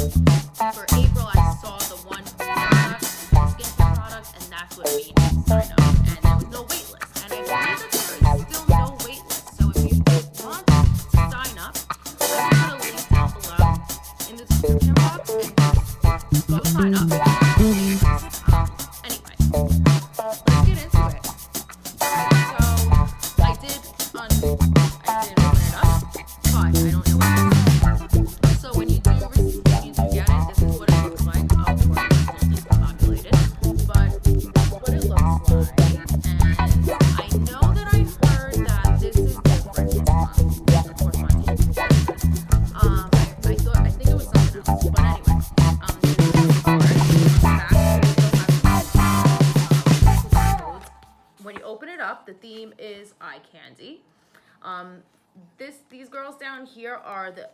For April, I saw the one product, skincare product, and that's what made me sign up. And there was no wait list. And I believe that there is still no wait list. So if you want to sign up, I will put a link down below in the description box and just go sign up. Anyway, let's get into it. So I did open it up, but I don't know what it is. So when you do get it, this is what it looks like. Of course, it's still discombobulated, but what it looks like. And I know that I heard that this is different this month. Of course, my team is different. I think it was something else, but anyway, when you open it up, the theme is eye candy. These girls down here are the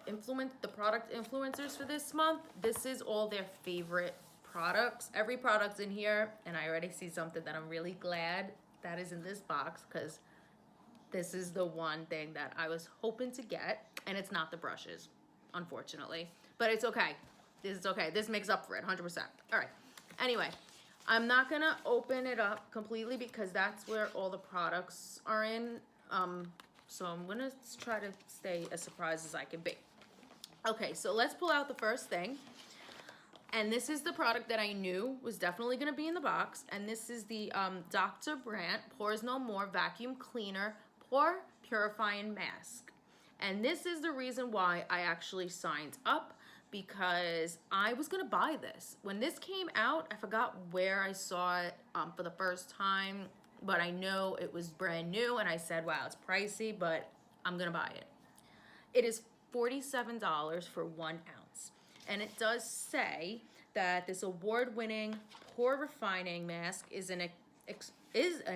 product influencers for this month. This is all their favorite products. Every product's in here, and I already see something that I'm really glad that is in this box, because this is the one thing that I was hoping to get, and it's not the brushes, unfortunately. But it's okay. This is okay. This makes up for it, 100%. All right. Anyway, I'm not gonna open it up completely because that's where all the products are in. So I'm gonna try to stay as surprised as I can be. Okay, so let's pull out the first thing. And this is the product that I knew was definitely gonna be in the box. And this is the Dr. Brandt Pores No More Vacuum Cleaner Pore Purifying Mask. And this is the reason why I actually signed up, because I was gonna buy this. When this came out, I forgot where I saw it for the first time, but I know it was brand new, and I said, wow, it's pricey, but I'm gonna buy it. It is $47 for 1 ounce. And it does say that this award-winning pore refining mask is an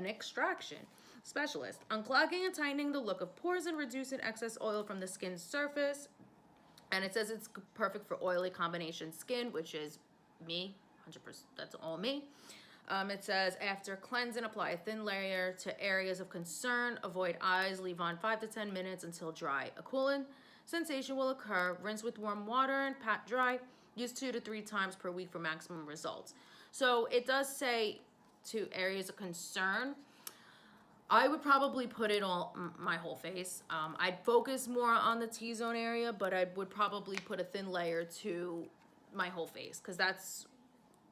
extraction specialist, unclogging and tightening the look of pores and reducing excess oil from the skin's surface. And it says it's perfect for oily combination skin, which is me, 100%, that's all me. It says, after cleanse and apply a thin layer to areas of concern, avoid eyes, leave on 5 to 10 minutes until dry. A cooling sensation will occur. Rinse with warm water and pat dry. Use 2 to 3 times per week for maximum results. So it does say to areas of concern. I would probably put it on my whole face. I'd focus more on the T-zone area, but I would probably put a thin layer to my whole face, because that's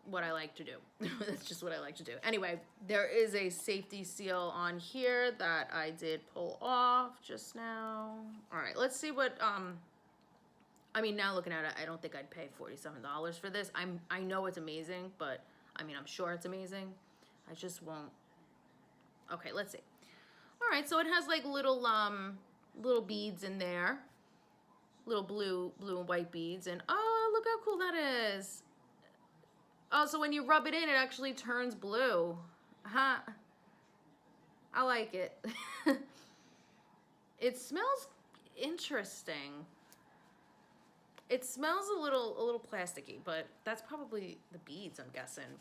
what I like to do. That's just what I like to do. Anyway, there is a safety seal on here that I did pull off just now. All right, let's see what, I mean, now looking at it, I don't think I'd pay $47 for this. I know it's amazing, but I mean, I'm sure it's amazing. I just won't. Okay, let's see. All right, so it has like little beads in there, little blue and white beads, and oh, look how cool that is. Oh, so when you rub it in, it actually turns blue. Huh? I like it. It smells interesting. It smells a little plasticky, but that's probably the beads, I'm guessing.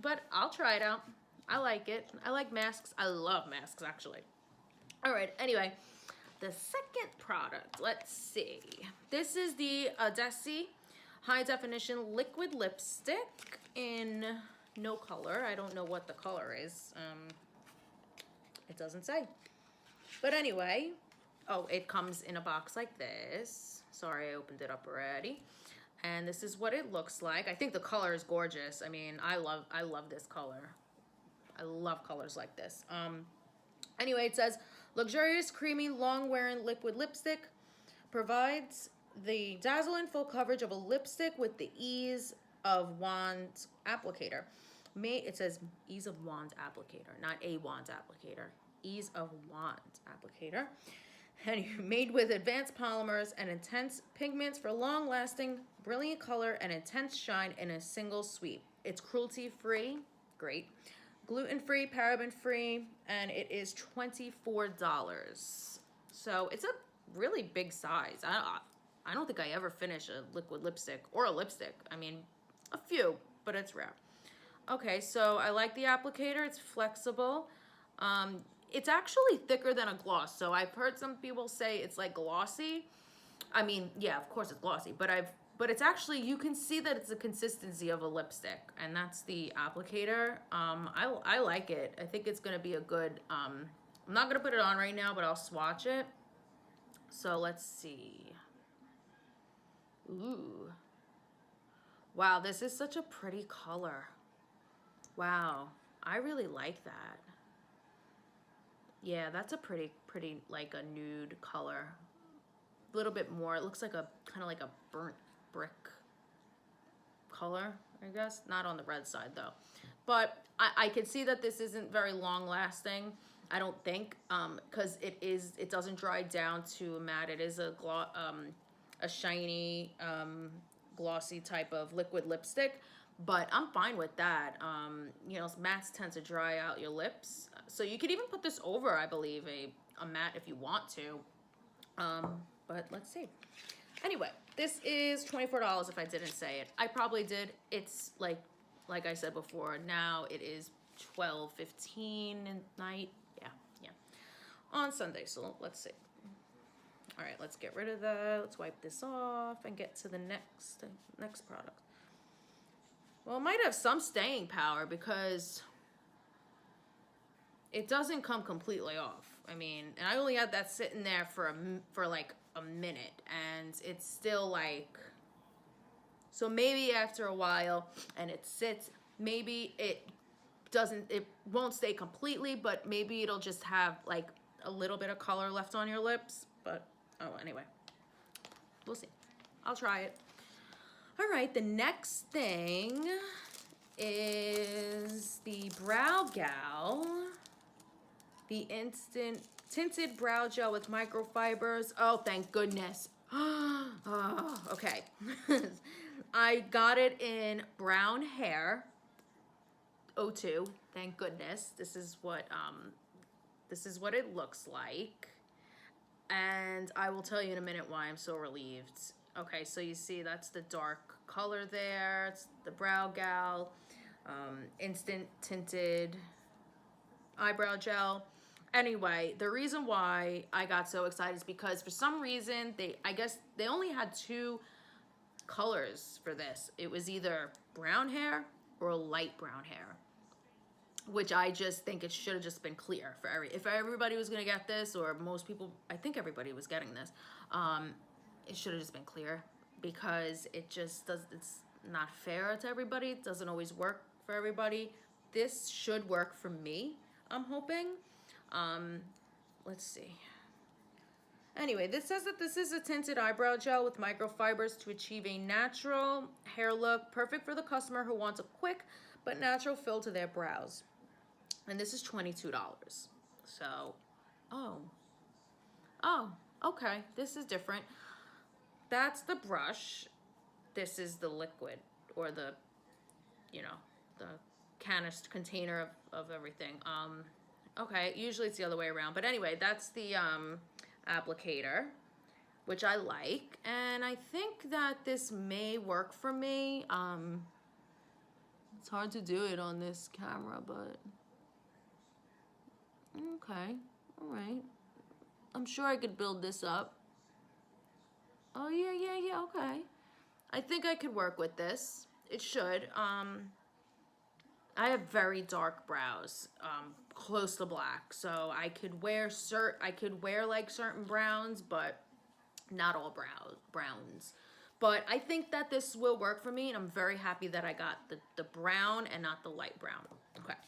But I'll try it out. I like it. I like masks. I love masks, actually. All right, anyway, the second product, let's see. This is the Desi High Definition Liquid Lipstick in no color. I don't know what the color is. It doesn't say. But anyway, oh, it comes in a box like this. Sorry, I opened it up already. And this is what it looks like. I think the color is gorgeous. I mean, I love this color. I love colors like this. Anyway, it says, luxurious, creamy, long-wearing liquid lipstick provides the dazzling full coverage of a lipstick with the ease of wand applicator. It says ease of wand applicator, not a wand applicator. Ease of wand applicator. And made with advanced polymers and intense pigments for long-lasting, brilliant color and intense shine in a single sweep. It's cruelty-free. Great. Gluten-free, paraben-free, and it is $24. So it's a really big size. I don't think I ever finish a liquid lipstick or a lipstick. I mean, a few, but it's rare. Okay, so I like the applicator. It's flexible. It's actually thicker than a gloss. So I've heard some people say it's like glossy. I mean, yeah, of course it's glossy, but I've but it's actually, you can see that it's the consistency of a lipstick, and that's the applicator. I like it. I think it's gonna be a good, I'm not gonna put it on right now, but I'll swatch it. So let's see. Ooh. Wow, this is such a pretty color. Wow, I really like that. Yeah, that's a pretty, like a nude color. A little bit more, it looks like a, kind of like a burnt brick color, I guess. Not on the red side though. But I can see that this isn't very long lasting, I don't think, because it doesn't dry down to a matte. It is a shiny, glossy type of liquid lipstick, but I'm fine with that. You know, mattes tend to dry out your lips, so you could even put this over, I believe, a matte if you want to. But let's see. Anyway, this is $24 if I didn't say it. I probably did. It's like I said before, now it is 12:15 at night. Yeah. On Sunday, so let's see. All right, let's get rid of that. Let's wipe this off and get to the next product. Well, it might have some staying power because it doesn't come completely off. I mean, and I only had that sitting there for like a minute, and it's still like, so maybe after a while and it sits, maybe it won't stay completely, but maybe it'll just have like a little bit of color left on your lips. But oh, anyway, we'll see. I'll try it. All right, the next thing is the Brow Gal, the Instant Tinted Brow Gel with microfibers. Oh, thank goodness. Oh, okay. I got it in Brown Hair 02. Thank goodness. This is what it looks like. And I will tell you in a minute why I'm so relieved. Okay, so you see that's the dark color there. It's the Brow Gal Instant Tinted Eyebrow Gel. Anyway, the reason why I got so excited is because for some reason, I guess they only had 2 colors for this. It was either brown hair or light brown hair, which I just think it should have just been clear for if everybody was gonna get this, or most people, I think everybody was getting this, it should have just been clear, because it just it's not fair to everybody. It doesn't always work for everybody. This should work for me, I'm hoping. Let's see. Anyway, this says that this is a tinted eyebrow gel with microfibers to achieve a natural hair look, perfect for the customer who wants a quick but natural fill to their brows. And this is $22. So, oh, okay, this is different. That's the brush. This is the liquid, or the, you know, the canister container of everything. Okay, usually it's the other way around. But anyway, that's the applicator, which I like. And I think that this may work for me. It's hard to do it on this camera, but okay, all right. I'm sure I could build this up. Oh, yeah, okay. I think I could work with this. It should. I have very dark brows, close to black, so I could wear like certain browns, but not all browns. But I think that this will work for me, and I'm very happy that I got the brown and not the light brown. Okay.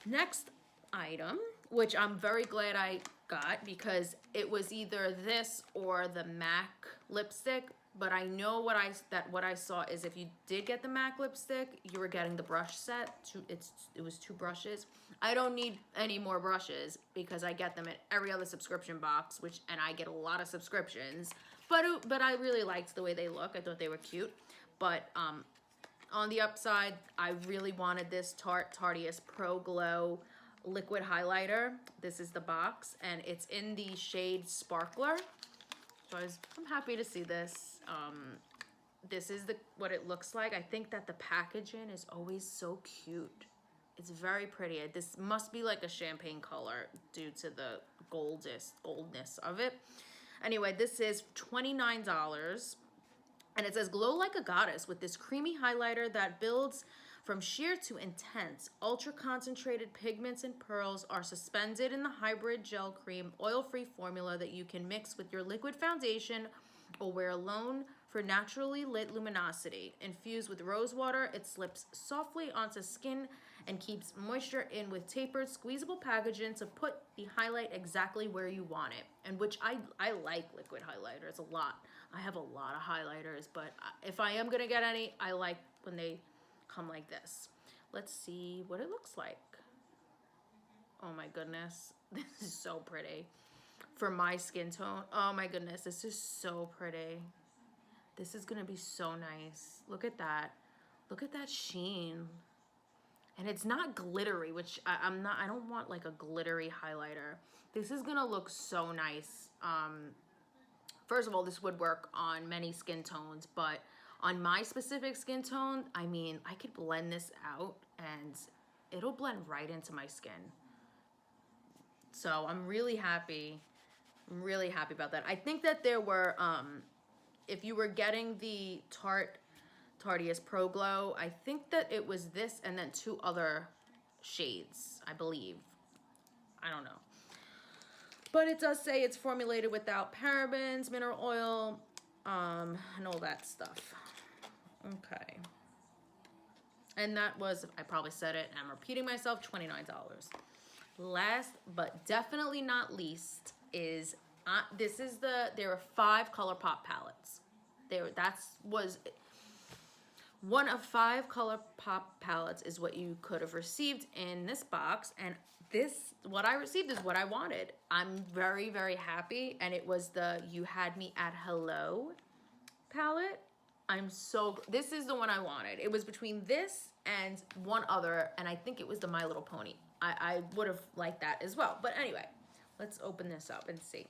Next item, which I'm very glad I got, because it was either this or the MAC lipstick. But I know what I saw is if you did get the MAC lipstick, you were getting the brush set. It was 2 brushes. I don't need any more brushes because I get them at every other subscription box, and I get a lot of subscriptions. But I really liked the way they look. I thought they were cute. But on the upside, I really wanted this Tarteist Pro Glow liquid highlighter. This is the box, and it's in the shade Sparkler. So I'm happy to see this. This is what it looks like. I think that the packaging is always so cute. It's very pretty. This must be like a champagne color due to the goldness of it. Anyway, this is $29. And it says, glow like a goddess with this creamy highlighter that builds from sheer to intense. Ultra concentrated pigments and pearls are suspended in the hybrid gel cream oil-free formula that you can mix with your liquid foundation or wear alone for naturally lit luminosity. Infused with rose water, it slips softly onto skin and keeps moisture in with tapered, squeezable packaging to put the highlight exactly where you want it. And which I like liquid highlighters a lot. I have a lot of highlighters, but if I am gonna get any, I like when they come like this. Let's see what it looks like. Oh my goodness, this is so pretty. For my skin tone, oh my goodness, this is so pretty. This is gonna be so nice. Look at that. Look at that sheen. And it's not glittery, which I don't want like a glittery highlighter. This is gonna look so nice. First of all, this would work on many skin tones, but on my specific skin tone, I mean, I could blend this out and it'll blend right into my skin. So I'm really happy. I'm really happy about that. I think that there were, if you were getting the Tarteist Pro Glow, I think that it was this and then 2 other shades, I believe. I don't know. But it does say it's formulated without parabens, mineral oil, and all that stuff. Okay. And that was, I probably said it, and I'm repeating myself, $29. Last but definitely not least is, there are 5 ColourPop palettes. Was one of 5 ColourPop palettes is what you could have received in this box, and what I received is what I wanted. I'm very, very happy, and it was the You Had Me at Hello palette. This is the one I wanted. It was between this and one other, and I think it was the My Little Pony. I would have liked that as well. But anyway, let's open this up and see.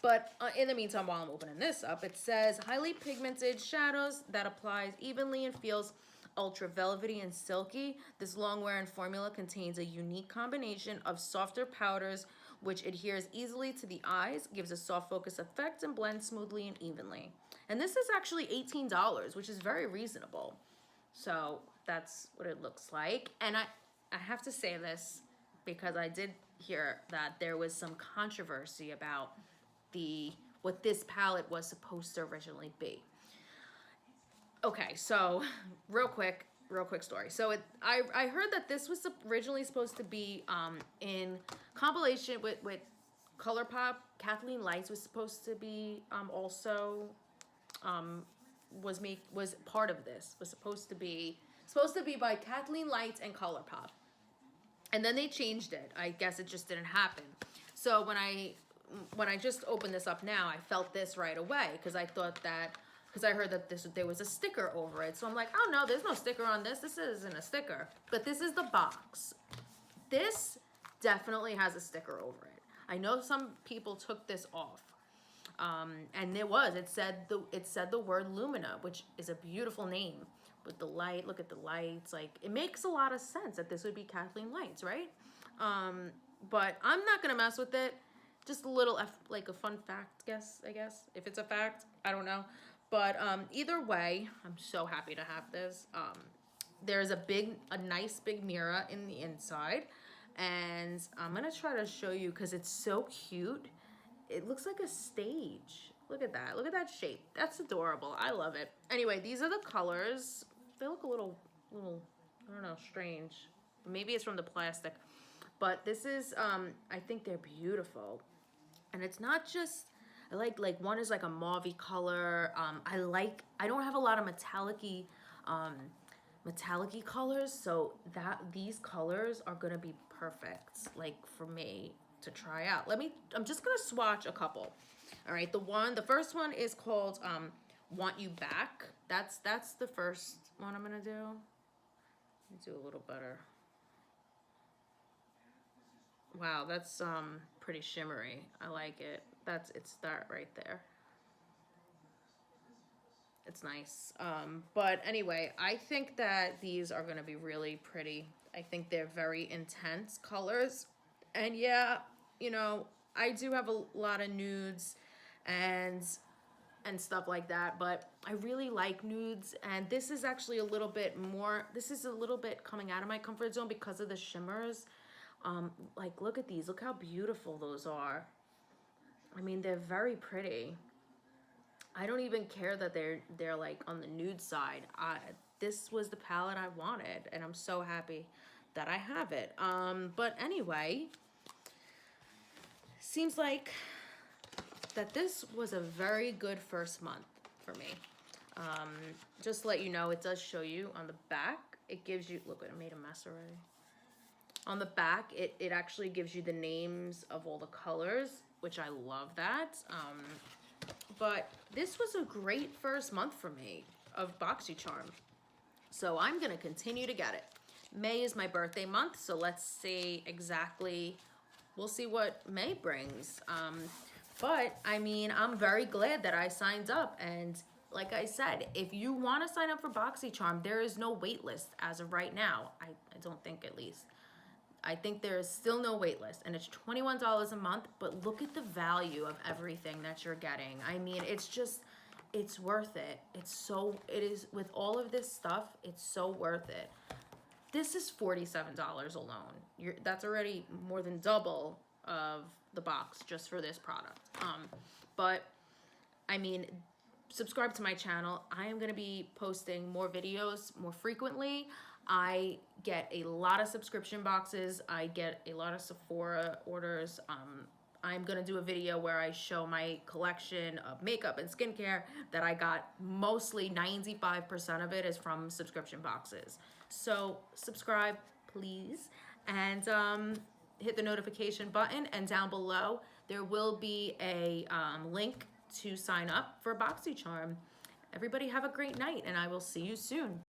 But in the meantime, while I'm opening this up, it says, highly pigmented shadows that applies evenly and feels ultra velvety and silky. This long-wearing formula contains a unique combination of softer powders which adheres easily to the eyes, gives a soft focus effect, and blends smoothly and evenly. And this is actually $18, which is very reasonable. So that's what it looks like. And I have to say this because I did hear that there was some controversy about what this palette was supposed to originally be. Okay, so real quick story. So I heard that this was originally supposed to be in compilation with ColourPop. Kathleen Lights was supposed to be also was part of this. Was supposed to be by Kathleen Lights and ColourPop. And then they changed it. I guess it just didn't happen. So when I just opened this up now, I felt this right away because I thought that, because I heard that there was a sticker over it. So I'm like, oh no, there's no sticker on this. This isn't a sticker. But this is the box. This definitely has a sticker over it. I know some people took this off. And it said the word Lumina, which is a beautiful name. With the light, look at the lights. Like, it makes a lot of sense that this would be Kathleen Lights, right? But I'm not gonna mess with it. Just a little, like a fun fact, I guess. If it's a fact, I don't know. But either way, I'm so happy to have this. There's a nice big mirror in the inside. And I'm gonna try to show you because it's so cute. It looks like a stage. Look at that. Look at that shape. That's adorable. I love it. Anyway, these are the colors. They look a little, I don't know, strange. Maybe it's from the plastic. But this is, I think they're beautiful. And it's not just, I like one is like a mauve-y color. I don't have a lot of metallic-y colors, so these colors are gonna be perfect, like for me to try out. I'm just gonna swatch a couple. All right, the first one is called Want You Back. That's the first one I'm gonna do. Let me do a little better. Wow, that's pretty shimmery. I like it. It's that right there. It's nice. But anyway, I think that these are gonna be really pretty. I think they're very intense colors. And yeah, I do have a lot of nudes and and stuff like that, but I really like nudes, and this is actually a little bit more, this is a little bit coming out of my comfort zone because of the shimmers. Like, look at these, look how beautiful those are. I mean, they're very pretty. I don't even care that they're like on the nude side. This was the palette I wanted, and I'm so happy that I have it. But anyway, seems like that this was a very good first month for me. Just to let you know, it does show you on the back. It gives you, look, I made a mess already. On the back, it actually gives you the names of all the colors, which I love that. But this was a great first month for me of Boxycharm. So I'm gonna continue to get it. May is my birthday month, so let's see exactly, we'll see what May brings. But I mean, I'm very glad that I signed up, and like I said, if you want to sign up for Boxycharm, there is no wait list as of right now. I don't think, at least. I think there is still no wait list, and it's $21 a month, but look at the value of everything that you're getting. I mean, it's just, it's worth it. It is, with all of this stuff, it's so worth it. This is $47 alone. That's already more than double of the box just for this product. But I mean, subscribe to my channel. I am going to be posting more videos more frequently. I get a lot of subscription boxes. I get a lot of Sephora orders. I'm going to do a video where I show my collection of makeup and skincare that I got. Mostly 95% of it is from subscription boxes. So subscribe, please, and hit the notification button, and down below there will be a link to sign up for Boxycharm. Everybody have a great night, and I will see you soon.